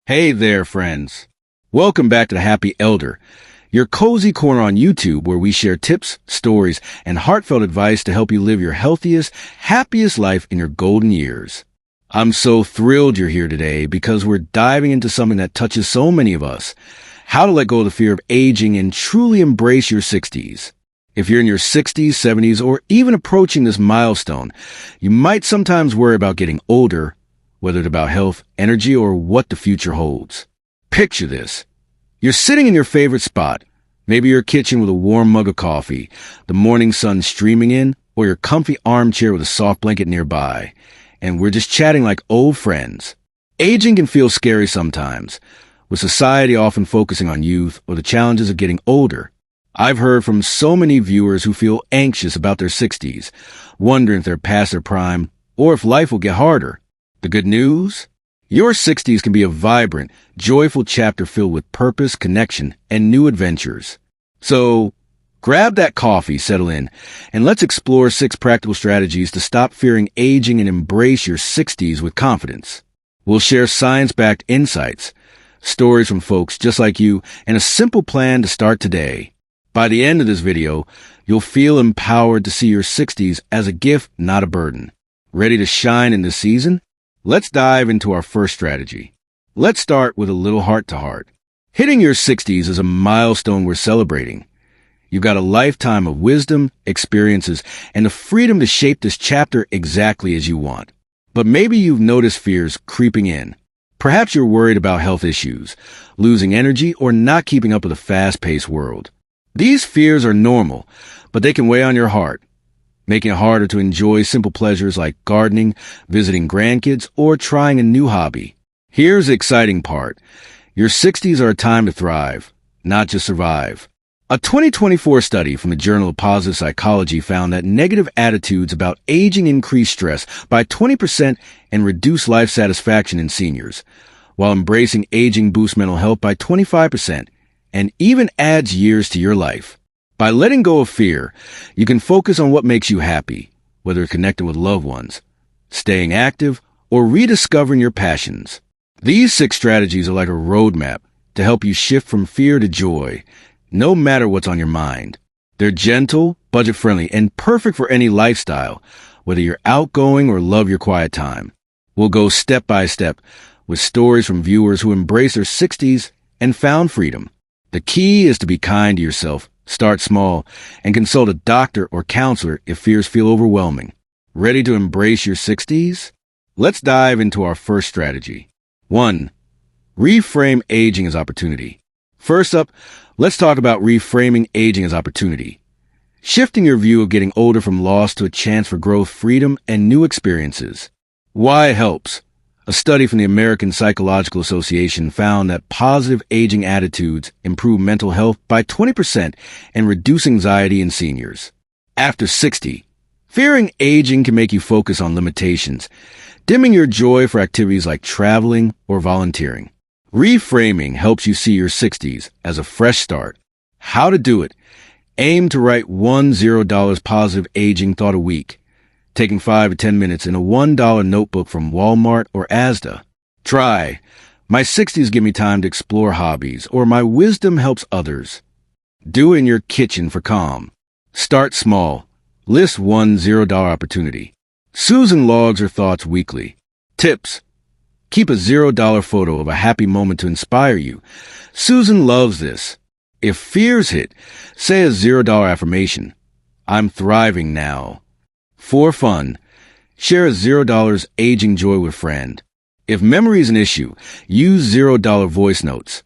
Hey there, friends. Welcome back to the Happy Elder, your cozy corner on YouTube where we share tips, stories, and heartfelt advice to help you live your healthiest, happiest life in your golden years. I'm so thrilled you're here today because we're diving into something that touches so many of us, how to let go of the fear of aging and truly embrace your 60s. If you're in your 60s, 70s, or even approaching this milestone, you might sometimes worry about getting older, whether it's about health, energy, or what the future holds. Picture this. You're sitting in your favorite spot, maybe your kitchen with a warm mug of coffee, the morning sun streaming in, or your comfy armchair with a soft blanket nearby, and we're just chatting like old friends. Aging can feel scary sometimes, with society often focusing on youth or the challenges of getting older. I've heard from so many viewers who feel anxious about their 60s, wondering if they're past their prime or if life will get harder. The good news? Your 60s can be a vibrant, joyful chapter filled with purpose, connection, and new adventures. So, grab that coffee, settle in, and let's explore 6 practical strategies to stop fearing aging and embrace your 60s with confidence. We'll share science-backed insights, stories from folks just like you, and a simple plan to start today. By the end of this video, you'll feel empowered to see your 60s as a gift, not a burden. Ready to shine in this season? Let's dive into our first strategy. Let's start with a little heart-to-heart. Hitting your 60s is a milestone we're celebrating. You've got a lifetime of wisdom, experiences, and the freedom to shape this chapter exactly as you want. But maybe you've noticed fears creeping in. Perhaps you're worried about health issues, losing energy, or not keeping up with a fast-paced world. These fears are normal, but they can weigh on your heart, making it harder to enjoy simple pleasures like gardening, visiting grandkids, or trying a new hobby. Here's the exciting part. Your 60s are a time to thrive, not just survive. A 2024 study from the Journal of Positive Psychology found that negative attitudes about aging increase stress by 20% and reduce life satisfaction in seniors, while embracing aging boosts mental health by 25% and even adds years to your life. By letting go of fear, you can focus on what makes you happy, whether connecting with loved ones, staying active, or rediscovering your passions. These 6 strategies are like a roadmap to help you shift from fear to joy, no matter what's on your mind. They're gentle, budget-friendly, and perfect for any lifestyle, whether you're outgoing or love your quiet time. We'll go step by step with stories from viewers who embraced their 60s and found freedom. The key is to be kind to yourself. Start small, and consult a doctor or counselor if fears feel overwhelming. Ready to embrace your 60s? Let's dive into our first strategy. 1. Reframe aging as opportunity. First up, let's talk about reframing aging as opportunity. Shifting your view of getting older from loss to a chance for growth, freedom, and new experiences. Why it helps. A study from the American Psychological Association found that positive aging attitudes improve mental health by 20% and reduce anxiety in seniors. After 60, fearing aging can make you focus on limitations, dimming your joy for activities like traveling or volunteering. Reframing helps you see your 60s as a fresh start. How to do it? Aim to write one $0 positive aging thought a week, taking 5 to 10 minutes in a $1 notebook from Walmart or Asda. Try, my 60s give me time to explore hobbies, or my wisdom helps others. Do it in your kitchen for calm. Start small. List one $0 opportunity. Susan logs her thoughts weekly. Tips. Keep a $0 photo of a happy moment to inspire you. Susan loves this. If fears hit, say a $0 affirmation. I'm thriving now. For fun, share a $0 aging joy with a friend. If memory is an issue, use $0 voice notes.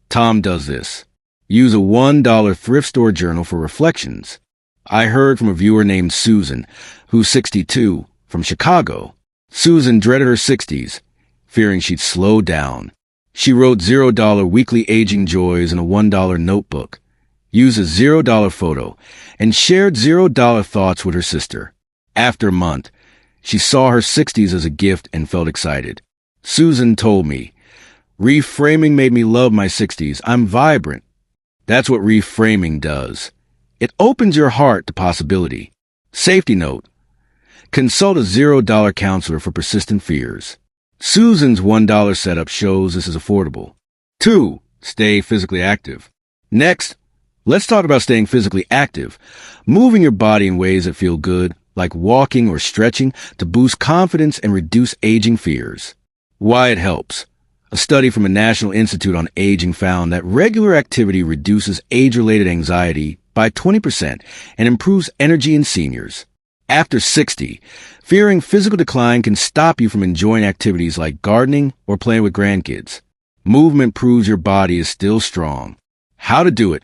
Tom does this. Use a $1 thrift store journal for reflections. I heard from a viewer named Susan, who's 62, from Chicago. Susan dreaded her 60s, fearing she'd slow down. She wrote $0 weekly aging joys in a $1 notebook, used a $0 photo, and shared $0 thoughts with her sister. After a month, she saw her 60s as a gift and felt excited. Susan told me, reframing made me love my 60s. I'm vibrant. That's what reframing does. It opens your heart to possibility. Safety note. Consult a $0 counselor for persistent fears. Susan's $1 setup shows this is affordable. 2. Stay physically active. Next, let's talk about staying physically active. Moving your body in ways that feel good, like walking or stretching, to boost confidence and reduce aging fears. Why it helps. A study from the National Institute on Aging found that regular activity reduces age-related anxiety by 20% and improves energy in seniors. After 60, fearing physical decline can stop you from enjoying activities like gardening or playing with grandkids. Movement proves your body is still strong. How to do it.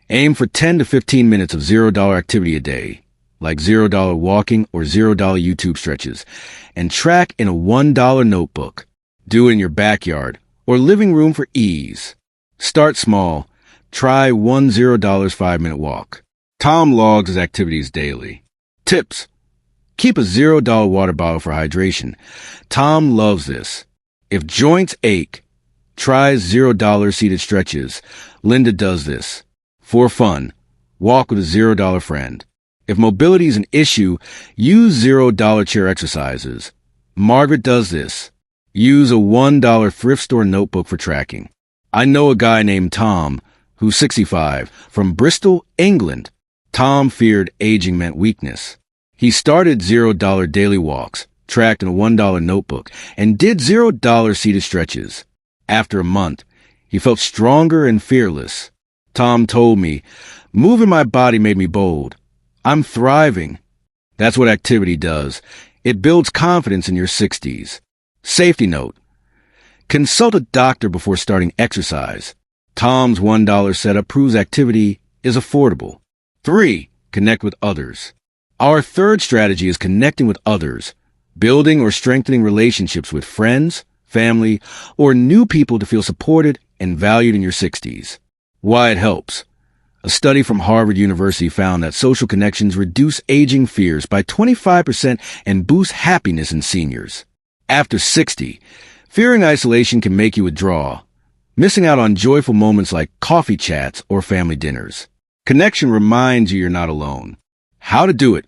Aim for 10 to 15 minutes of $0 activity a day, like $0 walking or $0 YouTube stretches, and track in a $1 notebook. Do it in your backyard or living room for ease. Start small. Try one $0 5-minute walk. Tom logs his activities daily. Tips. Keep a $0 water bottle for hydration. Tom loves this. If joints ache, try $0 seated stretches. Linda does this. For fun, walk with a $0 friend. If mobility is an issue, use $0 chair exercises. Margaret does this. Use a $1 thrift store notebook for tracking. I know a guy named Tom, who's 65, from Bristol, England. Tom feared aging meant weakness. He started $0 daily walks, tracked in a $1 notebook, and did $0 seated stretches. After a month, he felt stronger and fearless. Tom told me, moving my body made me bold. I'm thriving. That's what activity does. It builds confidence in your 60s. Safety note. Consult a doctor before starting exercise. Tom's $1 setup proves activity is affordable. 3. Connect with others. Our third strategy is connecting with others, building or strengthening relationships with friends, family, or new people to feel supported and valued in your 60s. Why it helps. A study from Harvard University found that social connections reduce aging fears by 25% and boost happiness in seniors. After 60, fearing isolation can make you withdraw, missing out on joyful moments like coffee chats or family dinners. Connection reminds you you're not alone. How to do it.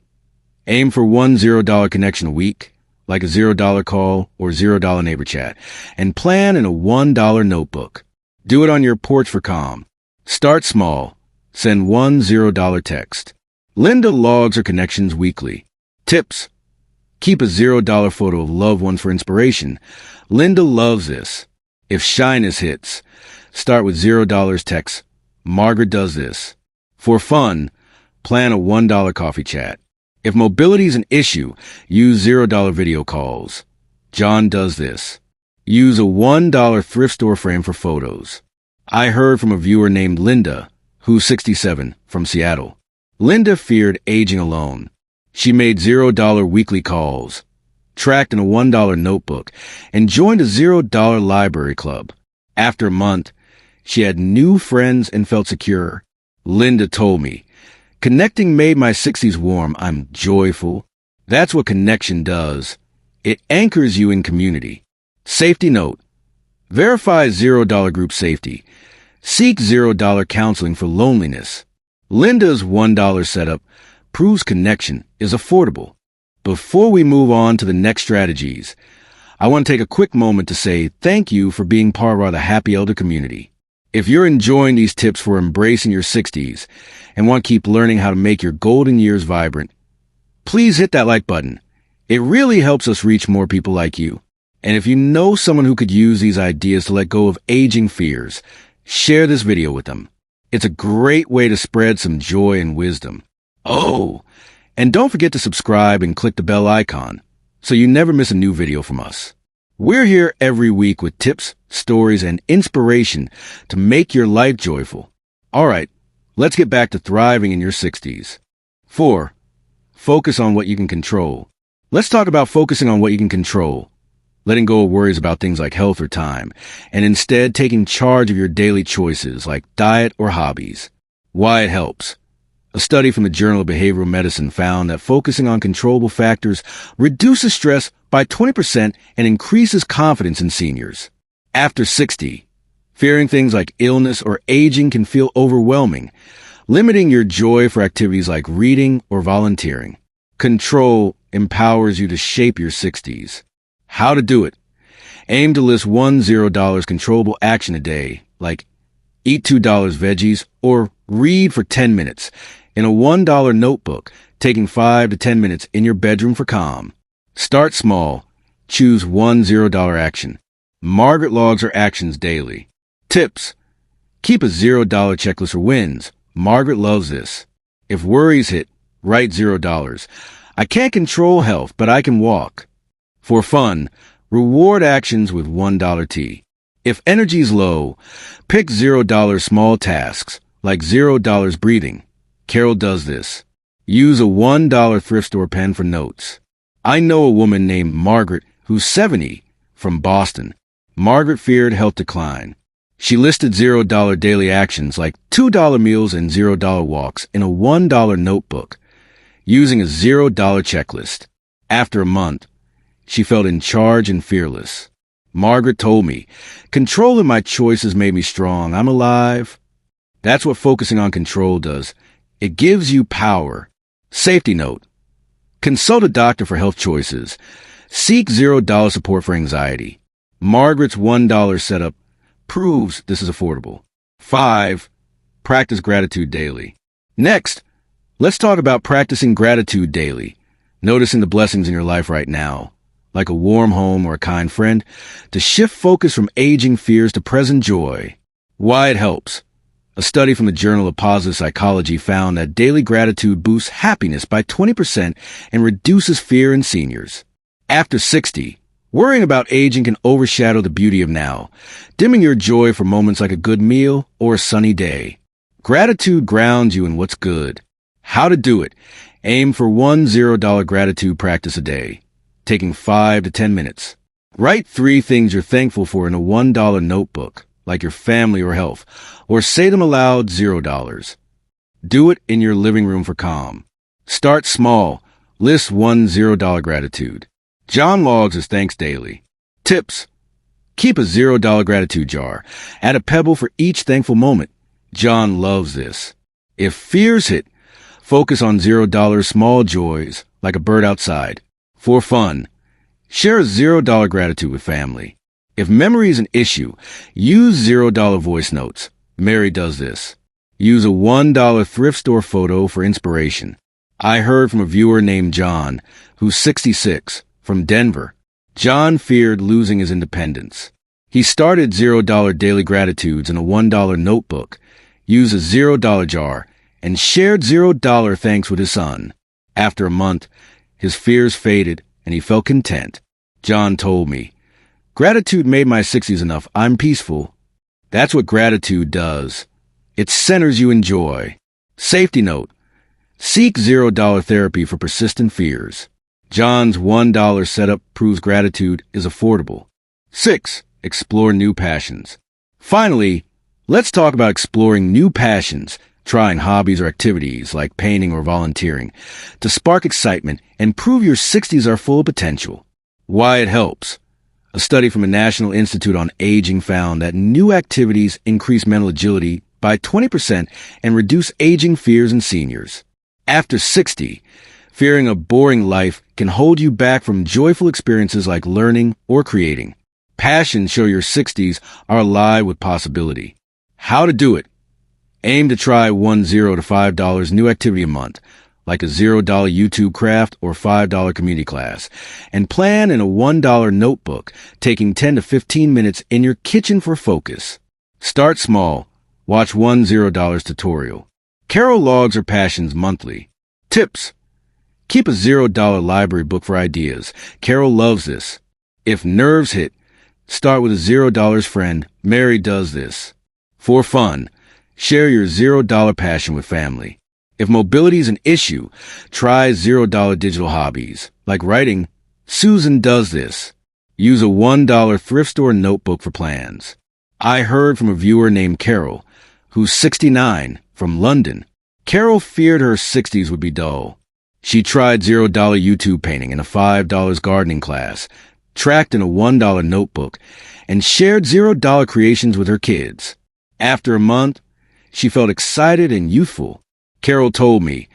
Aim for one $0 connection a week, like a $0 call or $0 neighbor chat, and plan in a $1 notebook. Do it on your porch for calm. Start small. Send one $0 text. Linda logs her connections weekly. Tips. Keep a $0 photo of loved ones for inspiration. Linda loves this. If shyness hits, start with $0 text. Margaret does this. For fun, plan a $1 coffee chat. If mobility is an issue, use $0 video calls. John does this. Use a $1 thrift store frame for photos. I heard from a viewer named Linda, who's 67, from Seattle. Linda feared aging alone. She made $0 weekly calls, tracked in a $1 notebook, and joined a $0 library club. After a month, she had new friends and felt secure. Linda told me, connecting made my 60s warm. I'm joyful. That's what connection does. It anchors you in community. Safety note. Verify $0 group safety. Seek $0 counseling for loneliness. Linda's $1 setup proves connection is affordable. Before we move on to the next strategies, I want to take a quick moment to say thank you for being part of the Happy Elder community. If you're enjoying these tips for embracing your 60s and want to keep learning how to make your golden years vibrant, please hit that like button. It really helps us reach more people like you. And if you know someone who could use these ideas to let go of aging fears, share this video with them. It's a great way to spread some joy and wisdom. Oh, and don't forget to subscribe and click the bell icon so you never miss a new video from us. We're here every week with tips, stories, and inspiration to make your life joyful. All right, let's get back to thriving in your 60s. 4. Focus on what you can control. Let's talk about focusing on what you can control, letting go of worries about things like health or time, and instead taking charge of your daily choices like diet or hobbies. Why it helps. A study from the Journal of Behavioral Medicine found that focusing on controllable factors reduces stress by 20% and increases confidence in seniors. After 60, fearing things like illness or aging can feel overwhelming, limiting your joy for activities like reading or volunteering. Control empowers you to shape your 60s. How to do it. Aim to list one $0 controllable action a day, like eat $2 veggies or read for 10 minutes in a $1 notebook, taking 5 to 10 minutes in your bedroom for calm. Start small. Choose one $0 action. Margaret logs her actions daily. Tips. Keep a $0 checklist for wins. Margaret loves this. If worries hit, write $0. I can't control health, but I can walk. For fun, reward actions with $1 tea. If energy's low, pick $0 small tasks, like $0 breathing. Carol does this. Use a $1 thrift store pen for notes. I know a woman named Margaret who's 70, from Boston. Margaret feared health decline. She listed $0 daily actions like $2 meals and $0 walks in a $1 notebook, using a $0 checklist. After a month, she felt in charge and fearless. Margaret told me, controlling my choices made me strong. I'm alive. That's what focusing on control does. It gives you power. Safety note. Consult a doctor for health choices. Seek $0 support for anxiety. Margaret's $1 setup proves this is affordable. 5. Practice gratitude daily. Next, let's talk about practicing gratitude daily. Noticing the blessings in your life right now, like a warm home or a kind friend, to shift focus from aging fears to present joy. Why it helps. A study from the Journal of Positive Psychology found that daily gratitude boosts happiness by 20% and reduces fear in seniors. After 60, worrying about aging can overshadow the beauty of now, dimming your joy for moments like a good meal or a sunny day. Gratitude grounds you in what's good. How to do it. Aim for one $0 gratitude practice a day, taking 5 to 10 minutes. Write 3 things you're thankful for in a $1 notebook, like your family or health, or say them aloud $0. Do it in your living room for calm. Start small. List one $0 gratitude. John logs his thanks daily. Tips. Keep a $0 gratitude jar. Add a pebble for each thankful moment. John loves this. If fears hit, focus on $0 small joys, like a bird outside. For fun, share a $0 gratitude with family. If memory is an issue, use $0 voice notes. Mary does this. Use a $1 thrift store photo for inspiration. I heard from a viewer named John, who's 66, from Denver. John feared losing his independence. He started $0 daily gratitudes in a $1 notebook, used a $0 jar, and shared $0 thanks with his son. After a month, his fears faded and he felt content. John told me, gratitude made my 60s enough. I'm peaceful. That's what gratitude does. It centers you in joy. Safety note. Seek $0 therapy for persistent fears. John's $1 setup proves gratitude is affordable. 6. Explore new passions. Finally, let's talk about exploring new passions, trying hobbies or activities like painting or volunteering to spark excitement and prove your 60s are full of potential. Why it helps. A study from the National Institute on Aging found that new activities increase mental agility by 20% and reduce aging fears in seniors. After 60, fearing a boring life can hold you back from joyful experiences like learning or creating. Passions show your 60s are alive with possibility. How to do it. Aim to try $10 to $5 new activity a month, like a $0 YouTube craft or $5 community class, and plan in a $1 notebook, taking 10 to 15 minutes in your kitchen for focus. Start small. Watch one $0 tutorial. Carol logs her passions monthly. Tips. Keep a $0 library book for ideas. Carol loves this. If nerves hit, start with a $0 friend. Mary does this. For fun, share your $0 passion with family. If mobility is an issue, try $0 digital hobbies, like writing. Susan does this. Use a $1 thrift store notebook for plans. I heard from a viewer named Carol, who's 69, from London. Carol feared her 60s would be dull. She tried $0 YouTube painting in a $5 gardening class, tracked in a $1 notebook, and shared $0 creations with her kids. After a month, she felt excited and youthful. Carol told me,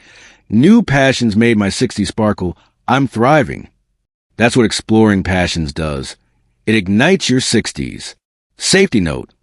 new passions made my 60s sparkle. I'm thriving. That's what exploring passions does. It ignites your 60s. Safety note.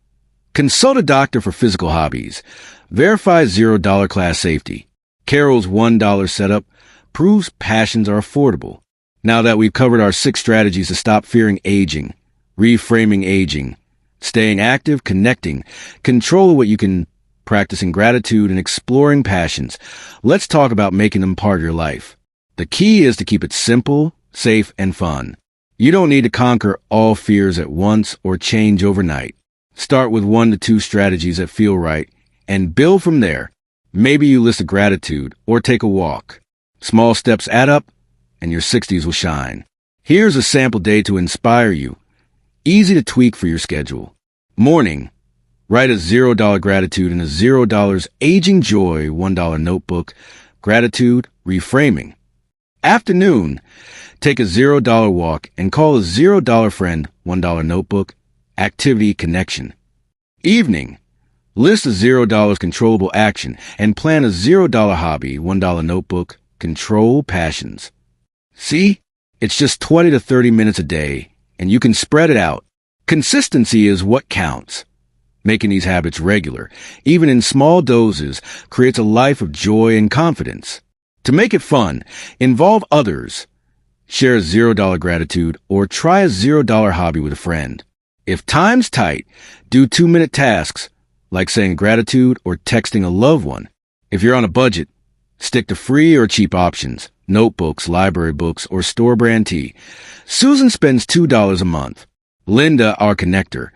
Consult a doctor for physical hobbies. Verify $0 class safety. Carol's $1 setup proves passions are affordable. Now that we've covered our 6 strategies to stop fearing aging, reframing aging, staying active, connecting, control what you can, practicing gratitude, and exploring passions, let's talk about making them part of your life. The key is to keep it simple, safe, and fun. You don't need to conquer all fears at once or change overnight. Start with 1 to 2 strategies that feel right and build from there. Maybe you list a gratitude or take a walk. Small steps add up and your 60s will shine. Here's a sample day to inspire you. Easy to tweak for your schedule. Morning. Write a $0 gratitude in a $0 aging joy $1 notebook. Gratitude, reframing. Afternoon. Take a $0 walk and call a $0 friend $1 notebook. Activity, connection. Evening. List a $0 controllable action and plan a $0 hobby $1 notebook. Control passions. See? It's just 20 to 30 minutes a day, and you can spread it out. Consistency is what counts. Making these habits regular, even in small doses, creates a life of joy and confidence. To make it fun, involve others. Share a $0 gratitude or try a $0 hobby with a friend. If time's tight, do 2-minute tasks, like saying gratitude or texting a loved one. If you're on a budget, stick to free or cheap options, notebooks, library books, or store brand tea. Susan spends $2 a month. Linda, our connector,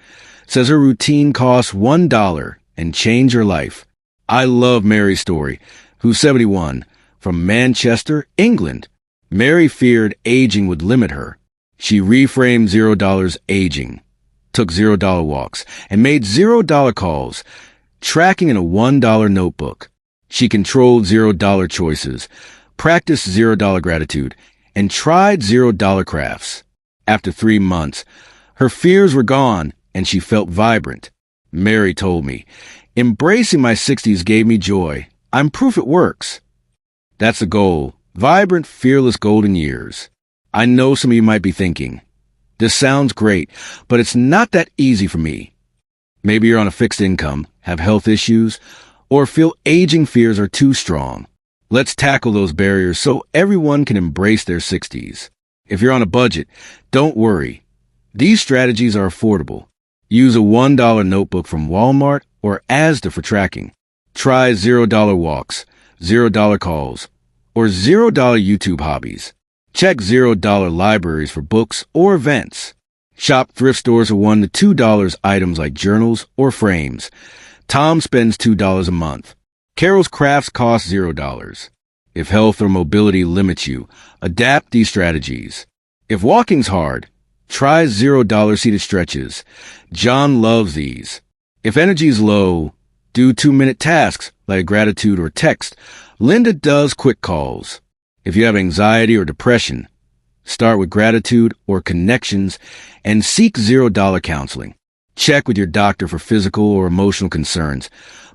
says her routine costs $1 and changed her life. I love Mary's story, who's 71, from Manchester, England. Mary feared aging would limit her. She reframed $0 aging, took $0 walks, and made $0 calls, tracking in a $1 notebook. She controlled $0 choices, practiced $0 gratitude, and tried $0 crafts. After 3 months, her fears were gone and she felt vibrant. Mary told me, "Embracing my 60s gave me joy. I'm proof it works." That's the goal. Vibrant, fearless golden years. I know some of you might be thinking, this sounds great, but it's not that easy for me. Maybe you're on a fixed income, have health issues, or feel aging fears are too strong. Let's tackle those barriers so everyone can embrace their 60s. If you're on a budget, don't worry. These strategies are affordable. Use a $1 notebook from Walmart or Asda for tracking. Try $0 walks, $0 calls, or $0 YouTube hobbies. Check $0 libraries for books or events. Shop thrift stores for $1 to $2 items like journals or frames. Tom spends $2 a month. Carol's crafts cost $0. If health or mobility limits you, adapt these strategies. If walking's hard, try $0 seated stretches. John loves these. If energy's low, do 2-minute tasks like gratitude or text. Linda does quick calls. If you have anxiety or depression, start with gratitude or connections and seek $0 counseling. Check with your doctor for physical or emotional concerns.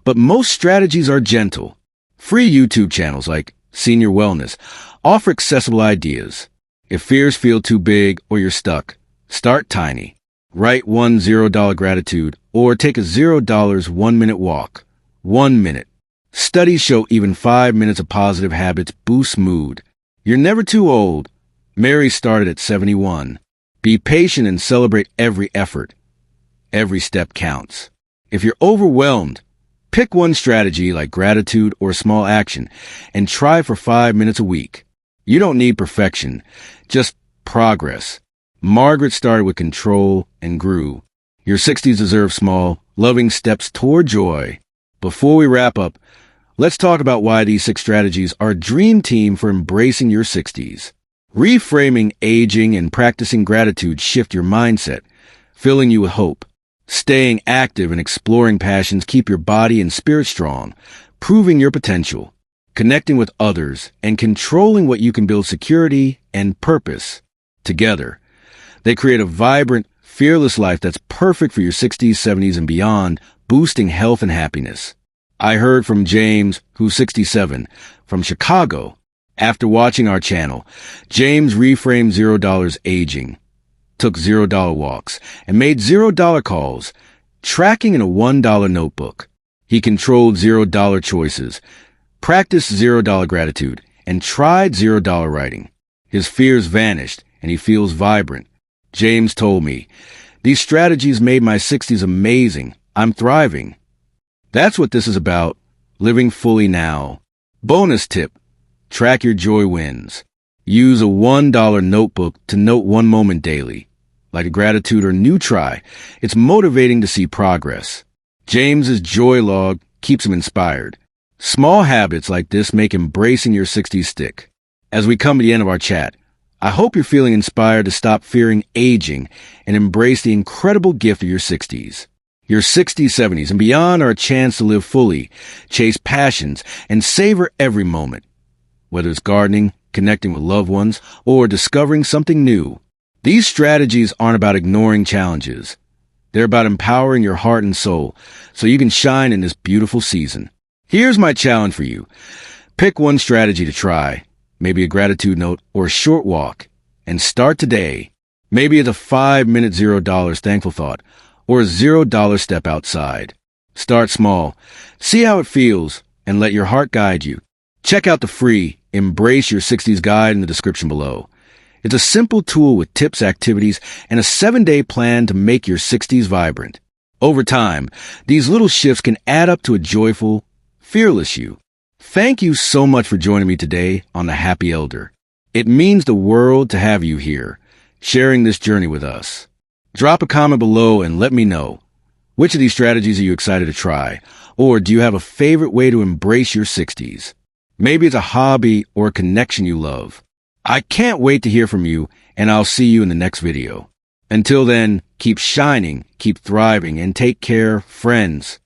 But most strategies are gentle. Free YouTube channels like Senior Wellness offer accessible ideas. If fears feel too big or you're stuck, start tiny. Write one $0 gratitude or take a $0 1-minute walk. 1 minute. Studies show even 5 minutes of positive habits boost mood. You're never too old. Mary started at 71. Be patient and celebrate every effort. Every step counts. If you're overwhelmed, pick one strategy like gratitude or small action and try for 5 minutes a week. You don't need perfection, just progress. Margaret started with control and grew. Your 60s deserve small, loving steps toward joy. Before we wrap up, let's talk about why these 6 strategies are a dream team for embracing your 60s. Reframing aging and practicing gratitude shift your mindset, filling you with hope. Staying active and exploring passions keep your body and spirit strong, proving your potential. Connecting with others and controlling what you can build security and purpose. Together, they create a vibrant, fearless life that's perfect for your 60s, 70s, and beyond, boosting health and happiness. I heard from James, who's 67, from Chicago. After watching our channel, James reframed $0 aging. took $0 walks, and made $0 calls, tracking in a $1 notebook. He controlled $0 choices, practiced $0 gratitude, and tried $0 writing. His fears vanished, and he feels vibrant. James told me, "These strategies made my 60s amazing. I'm thriving." That's what this is about, living fully now. Bonus tip: track your joy wins. Use a $1 notebook to note one moment daily, like a gratitude or new try. It's motivating to see progress. James's joy log keeps him inspired. Small habits like this make embracing your 60s stick. As we come to the end of our chat, I hope you're feeling inspired to stop fearing aging and embrace the incredible gift of your 60s. Your 60s, 70s, and beyond are a chance to live fully, chase passions, and savor every moment. Whether it's gardening, connecting with loved ones, or discovering something new, these strategies aren't about ignoring challenges. They're about empowering your heart and soul so you can shine in this beautiful season. Here's my challenge for you. Pick one strategy to try, maybe a gratitude note or a short walk, and start today. Maybe it's a 5-minute $0 thankful thought or a $0 step outside. Start small, see how it feels, and let your heart guide you. Check out the free Embrace Your 60s guide in the description below. It's a simple tool with tips, activities, and a 7-day plan to make your 60s vibrant. Over time, these little shifts can add up to a joyful, fearless you. Thank you so much for joining me today on The Happy Elder. It means the world to have you here, sharing this journey with us. Drop a comment below and let me know. Which of these strategies are you excited to try? Or do you have a favorite way to embrace your 60s? Maybe it's a hobby or a connection you love. I can't wait to hear from you, and I'll see you in the next video. Until then, keep shining, keep thriving, and take care, friends.